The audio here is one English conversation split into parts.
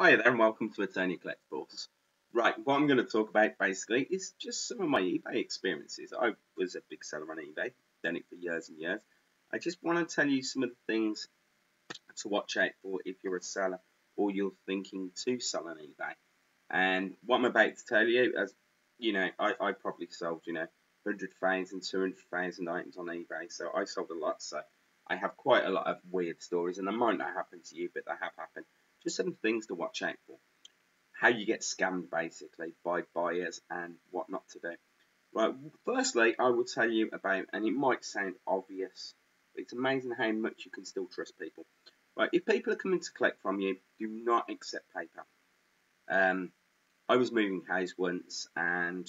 Hi there and welcome to Eternia Collectables. Right, what I'm going to talk about basically is just some of my eBay experiences. I was a big seller on eBay, done it for years and years. I just want to tell you some of the things to watch out for if you're a seller or you're thinking to sell on eBay. And what I'm about to tell you, as you know, I probably sold, 100,000, 200,000 items on eBay, so I sold a lot, so I have quite a lot of weird stories, and they might not happen to you, but they have happened. Just some things to watch out for. How you get scammed, basically, by buyers and what not to do. Right, firstly, I will tell you about, and it might sound obvious, but it's amazing how much you can still trust people. Right, if people are coming to collect from you, do not accept PayPal. Um, I was moving house once and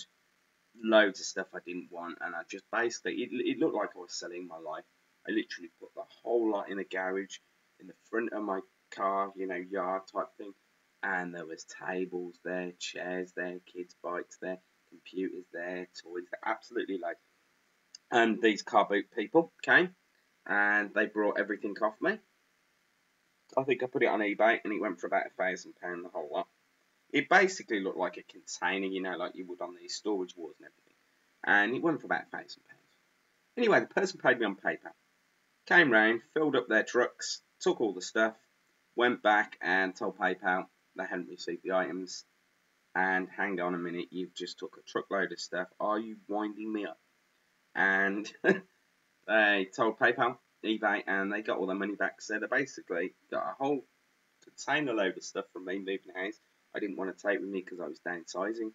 loads of stuff I didn't want, and I just basically, it looked like I was selling my life. I literally put the whole lot in a garage in the front of my car, yard type thing, and there was tables there, chairs there, kids' bikes there, computers there, toys there, absolutely loads. And these car boot people came and they brought everything off me. I think I put it on eBay and it went for about £1,000 the whole lot. It basically looked like a container, like you would on these storage wars and everything. And it went for about £1,000. Anyway, the person paid me on PayPal. Came round, filled up their trucks, took all the stuff, went back and told PayPal they hadn't received the items. And hang on a minute, you've just took a truckload of stuff. Are you winding me up? And they told PayPal, eBay, and they got all their money back. So they basically got a whole container load of stuff from me moving house. I didn't want to take with me because I was downsizing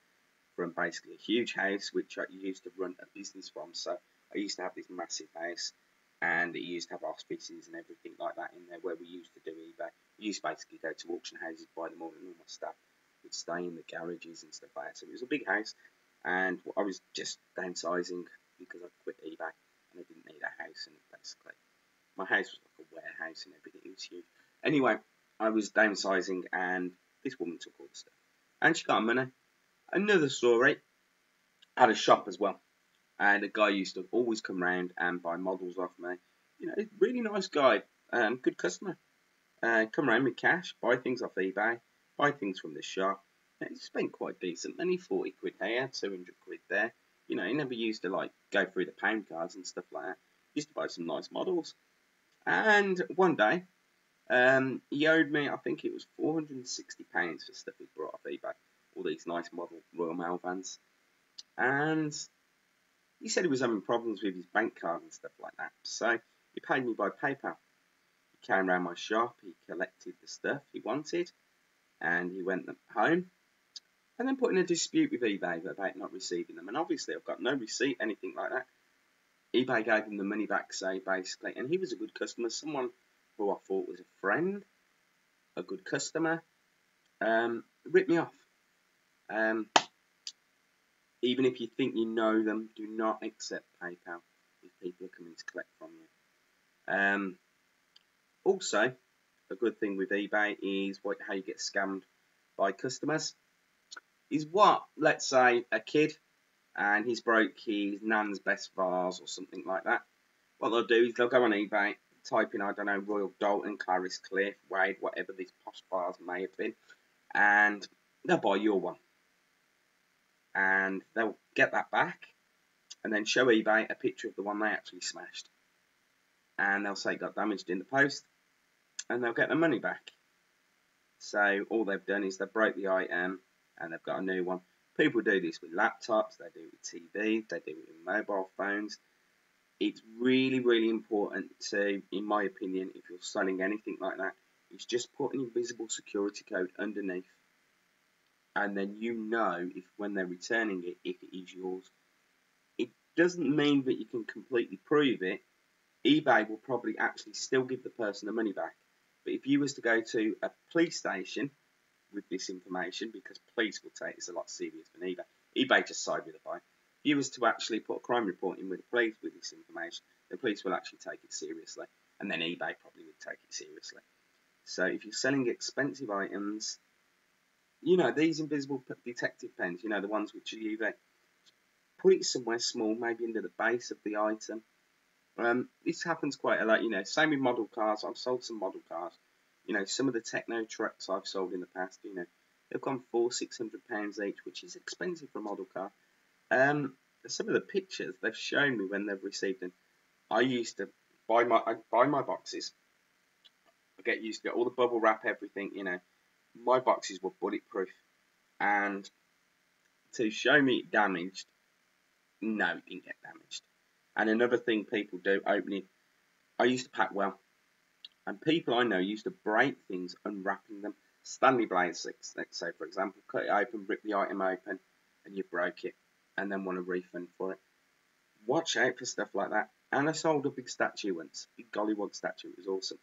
from basically a huge house which I used to run a business from. So I used to have this massive house and it used to have offices and everything like that in there where we used to do eBay. We used to basically go to auction houses, buy them all, and all my stuff would stay in the garages and stuff like that. So it was a big house and I was just downsizing because I quit eBay and I didn't need a house, and basically my house was like a warehouse and everything. It was huge. Anyway, I was downsizing and this woman took all the stuff and she got money. Another story, I had a shop as well, and a guy used to always come round and buy models off me. Really nice guy, good customer. Come round with cash, buy things off eBay, buy things from the shop. He spent quite decent money, 40 quid here, 200 quid there. He never used to like go through the pound cards and stuff like that. He used to buy some nice models. And one day, he owed me, I think it was £460 for stuff he brought off eBay. All these nice model Royal Mail vans. And he said he was having problems with his bank card and stuff like that. So he paid me by PayPal. He came around my shop, he collected the stuff he wanted, and he went home and then put in a dispute with eBay about not receiving them. And obviously I've got no receipt, anything like that. eBay gave him the money back, so basically, and he was a good customer, someone who I thought was a friend, a good customer, ripped me off. Um, Even if you think you know them, do not accept PayPal if people are coming to collect from you. Also, a good thing with eBay is how you get scammed by customers. Is what, let's say, a kid and he's broke his nan's best vase or something like that. What they'll do is they'll go on eBay, type in, I don't know, Royal Dalton, Clarice Cliff, Wade, whatever these posh bars may have been, and they'll buy your one. And they'll get that back and then show eBay a picture of the one they actually smashed. And they'll say it got damaged in the post, and they'll get their money back. So all they've done is they broke the item, and they've got a new one. People do this with laptops, they do it with TVs, they do it with mobile phones. It's really, really important to, in my opinion, if you're selling anything like that, is just put an invisible security code underneath. And then if when they're returning it, if it is yours. It doesn't mean that you can completely prove it. eBay will probably actually still give the person the money back. But if you was to go to a police station with this information, because police will take this a lot serious than eBay. eBay just side with the buyer. If you was to actually put a crime report in with the police with this information, the police will actually take it seriously. And then eBay probably would take it seriously. So if you're selling expensive items, these invisible detective pens, the ones which are UV, put it somewhere small, maybe under the base of the item. This happens quite a lot, same with model cars. I've sold some model cars You know, some of the techno trucks I've sold in the past, you know, they've gone £400-600 each, which is expensive for a model car. Some of the pictures they've shown me when they've received them, I used to I'd buy my boxes. I get used to get all the bubble wrap, everything, you know. My boxes were bulletproof, and to show me it damaged, no, it didn't get damaged. And another thing people do, opening, I used to pack well, and people I know used to break things unwrapping them. Stanley blades, let's say for example, cut it open, rip the item open, and you broke it, and then want a refund for it. Watch out for stuff like that. And I sold a big statue once, big gollywog statue. It was awesome,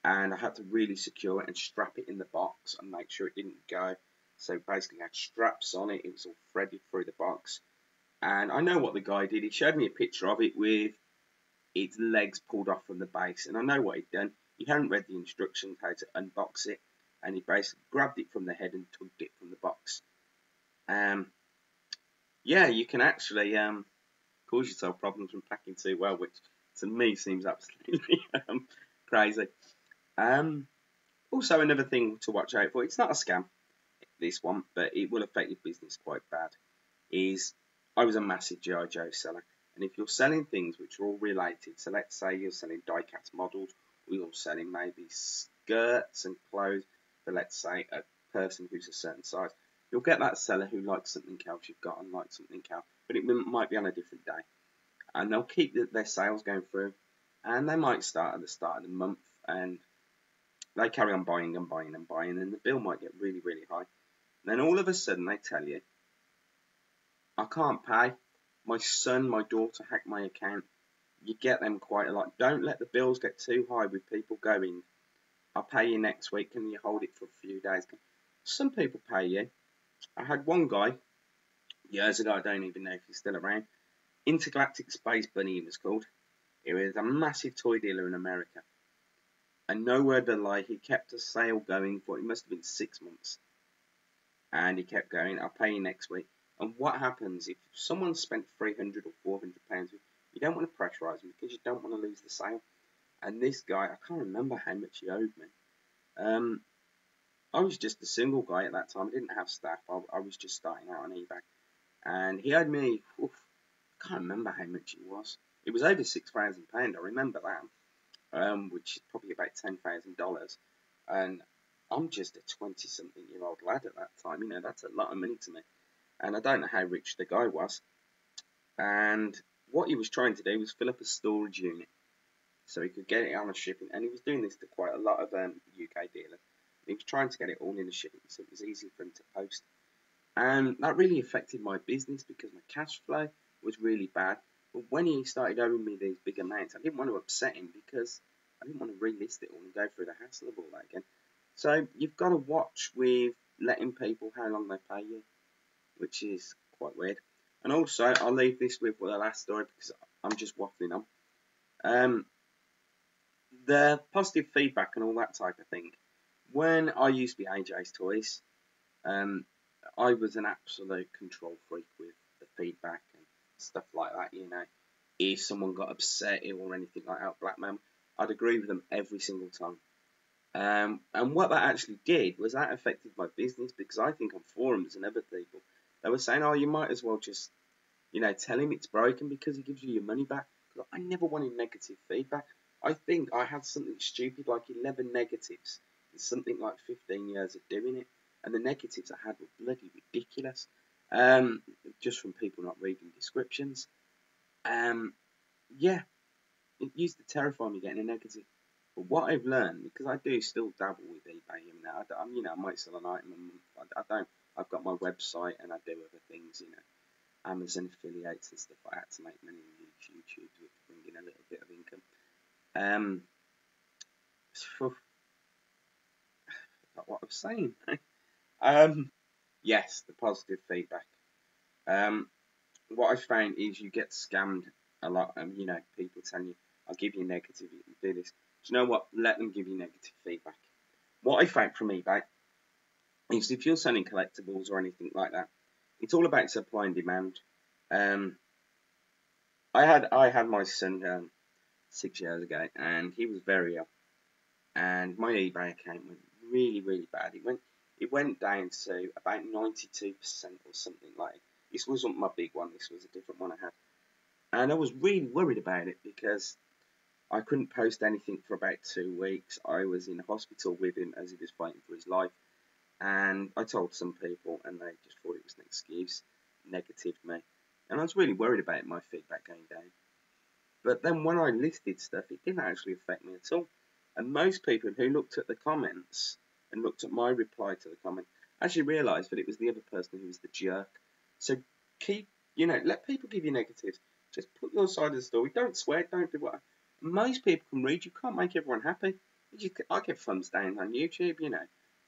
and I had to really secure it and strap it in the box and make sure it didn't go. So basically, I had straps on it. It was all threaded through the box. And I know what the guy did. He showed me a picture of it with its legs pulled off from the base. And I know what he'd done. He hadn't read the instructions how to unbox it. And he basically grabbed it from the head and tugged it from the box. Yeah, you can actually cause yourself problems from packing too well, which to me seems absolutely crazy. Also, another thing to watch out for, it's not a scam, this one, but it will affect your business quite bad, is I was a massive G.I. Joe seller. And if you're selling things which are all related, so let's say you're selling die-cast models, or you're selling maybe skirts and clothes for, let's say, a person who's a certain size, you'll get that seller who likes something else you've got and likes something else, but it might be on a different day. And they'll keep their sales going through, and they might start at the start of the month, and they carry on buying and buying and buying, and the bill might get really, really high. And then all of a sudden they tell you, I can't pay. My son, my daughter hacked my account. You get them quite a lot. Don't let the bills get too high with people going, I'll pay you next week. Can you hold it for a few days? Some people pay you. I had one guy years ago, I don't even know if he's still around. Intergalactic Space Bunny, he was called. He was a massive toy dealer in America. And no word of a lie, he kept a sale going for, it must have been 6 months. And he kept going, I'll pay you next week. And what happens if someone spent £300 or £400, you don't want to pressurise them because you don't want to lose the sale. And this guy, I can't remember how much he owed me. I was just a single guy at that time. I didn't have staff. I was just starting out on eBay. And he owed me, I can't remember how much it was. It was over £6,000. I remember that, which is probably about $10,000. And I'm just a 20-something-year-old lad at that time. You know, that's a lot of money to me. And I don't know how rich the guy was. And what he was trying to do was fill up a storage unit so he could get it on a shipping. And he was doing this to quite a lot of UK dealers. He was trying to get it all in a shipping, so it was easy for him to post. And that really affected my business because my cash flow was really bad. But when he started owing me these big amounts, I didn't want to upset him because I didn't want to relist it all and go through the hassle of all that again. So you've got to watch with letting people how long they pay you, which is quite weird. And also, I'll leave this with the last story because I'm just waffling on. The positive feedback and all that type of thing. When I used to be AJ's Toys, I was an absolute control freak with the feedback and stuff like that, you know. If someone got upset or anything like that, blackmail, I'd agree with them every single time. And what that actually did was that affected my business because I think on forums and other people, they were saying, oh, you might as well just, you know, tell him it's broken because he gives you your money back. I never wanted negative feedback. I think I had something stupid like 11 negatives in something like 15 years of doing it. And the negatives I had were bloody ridiculous. Just from people not reading descriptions. Yeah, it used to terrify me getting a negative. But what I've learned, because I do still dabble with eBay even now, I might sell an item a month. I don't. I've got my website and I do other things, you know, Amazon affiliates and stuff like that to make money on YouTube to bring in a little bit of income. What I was saying. Yes, the positive feedback. What I found is you get scammed a lot. You know, people telling you, I'll give you negative, you can do this. Do you know what? Let them give you negative feedback. What I found from eBay is if you're selling collectibles or anything like that, it's all about supply and demand. I had my son 6 years ago, and he was very ill. and my eBay account went really bad. It went down to about 92% or something like. This wasn't my big one. This was a different one I had, and I was really worried about it because I couldn't post anything for about 2 weeks. I was in hospital with him as he was fighting for his life, and I told some people, and they just thought it was an excuse, negatived me, and I was really worried about my feedback going down. But then when I listed stuff, it didn't actually affect me at all. And most people who looked at the comments and looked at my reply to the comment actually realised that it was the other person who was the jerk. So keep, let people give you negatives. Just put your side of the story. Don't swear. Don't do what. Most people can read. You can't make everyone happy. I get thumbs down on YouTube.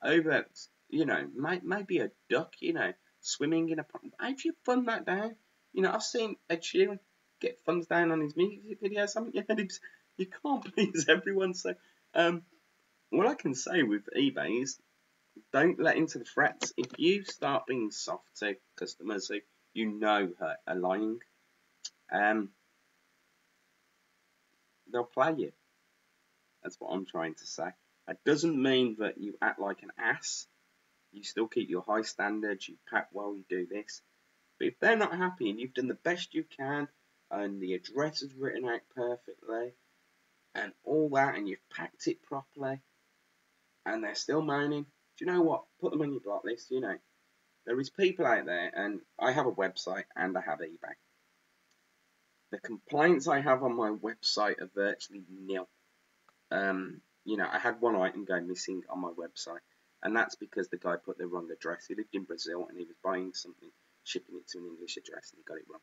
Over, maybe a duck. Swimming in a pond. How do you thumb that down? I've seen Ed Sheeran get thumbs down on his music videos, haven't you? You can't please everyone. So, what I can say with eBay is don't let into the threats. If you start being soft to customers who are lying, they'll play you. That's what I'm trying to say. That doesn't mean that you act like an ass. You still keep your high standards. You pack well. You do this. But if they're not happy and you've done the best you can, and the address is written out perfectly, and all that, and you've packed it properly, and they're still moaning, do you know what? Put them on your block list. There is people out there, and I have a website and I have eBay. The complaints I have on my website are virtually nil. I had one item go missing on my website, and that's because the guy put the wrong address. He lived in Brazil and he was buying something, shipping it to an English address, and he got it wrong.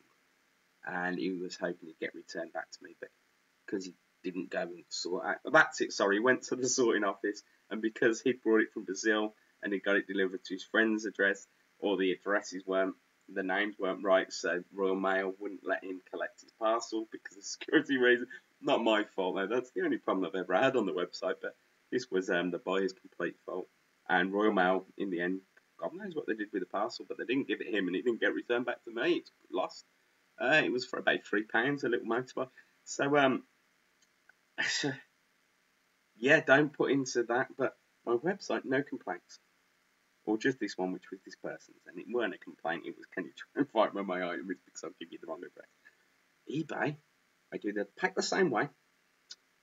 And he was hoping he'd get returned back to me, but because he didn't go and sort out. That's it, sorry, he went to the sorting office, and because he'd brought it from Brazil and he got it delivered to his friend's address, or the the names weren't right, so Royal Mail wouldn't let him collect his parcel because of security reasons. Not my fault, though. That's the only problem I've ever had on the website, but this was the buyer's complete fault. And Royal Mail, in the end, God knows what they did with the parcel, but they didn't give it him, and it didn't get returned back to me. It's lost. It was for about £3, a little motorbike. So, yeah, don't put into that. But my website, no complaints. Or just this one, which was this person's. And it weren't a complaint. It was, can you try and find where my item is because I'll give you the wrong address. eBay, I do the pack the same way.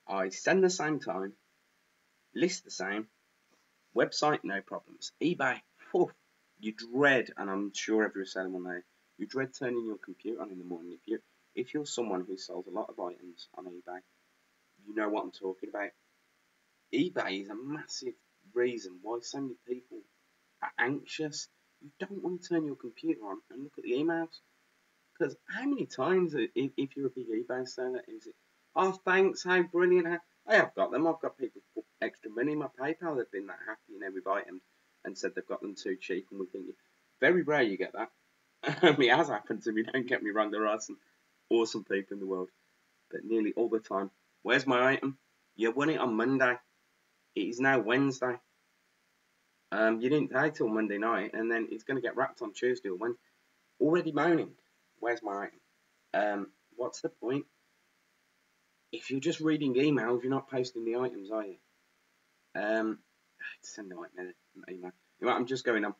I send the same time. List the same. Website, no problems. eBay, you dread, and I'm sure every seller will know, you dread turning your computer on in the morning. If you're someone who sells a lot of items on eBay, you know what I'm talking about. eBay is a massive reason why so many people are anxious. You don't want to turn your computer on and look at the emails. Because how many times, if you're a big eBay seller, is it, oh, thanks, how brilliant. I have got them. I've got people put extra money in my PayPal. They've been that happy, with items and said they've got them too cheap. And we think, very rare you get that. It has happened to me, don't get me wrong. There are some awesome people in the world. But nearly all the time, where's my item? You won it on Monday. It is now Wednesday. You didn't pay till Monday night, and then it's going to get wrapped on Tuesday or Wednesday. Already moaning. Where's my item? What's the point? If you're just reading emails, you're not posting the items, are you? Send the email. I'm just going on.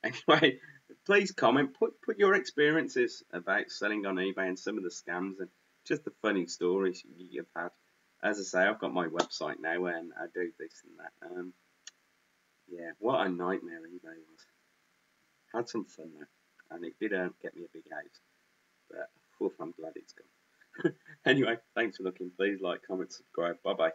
Anyway, please comment. Put your experiences about selling on eBay and some of the scams and just the funny stories you've had. As I say, I've got my website now and I do this and that. Yeah, what a nightmare eBay was. Had some fun though, and it did get me a big house. But I'm glad it's gone. Anyway, thanks for looking. Please like, comment, subscribe. Bye bye.